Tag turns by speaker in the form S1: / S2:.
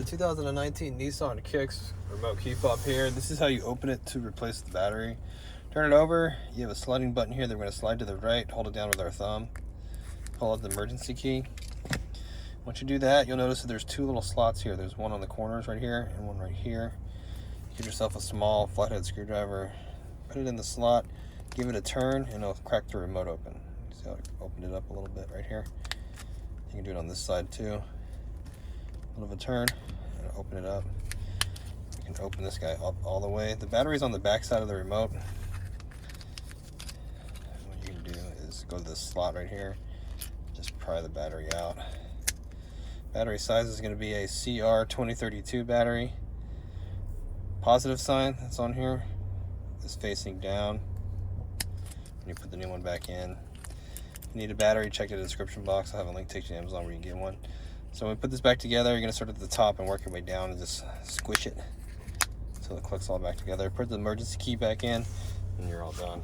S1: The 2019 Nissan Kicks remote key fob here. This is how you open it to replace the battery. Turn it over. You have a sliding button here that we're going to slide to the right. Hold it down with our thumb. Pull out the emergency key. Once you do that, you'll notice that there's two little slots here. There's one on the corners right here and one right here. Get yourself a small flathead screwdriver. Put it in the slot. Give it a turn and it'll crack the remote open. See how I opened it up a little bit right here? You can do it on this side too. A little of a turn and open it up. You can open this guy up all the way. The battery's on the back side of the remote. What you can do is go to this slot right here. Just pry the battery out. Battery size is going to be a CR2032 battery. Positive sign that's on here is facing down. When you put the new one back in, if you need a battery, check the description box. I'll have a link, takes you to Amazon where you can get one. So when we put this back together, you're going to start at the top and work your way down and just squish it until it clicks all back together. Put the emergency key back in and you're all done.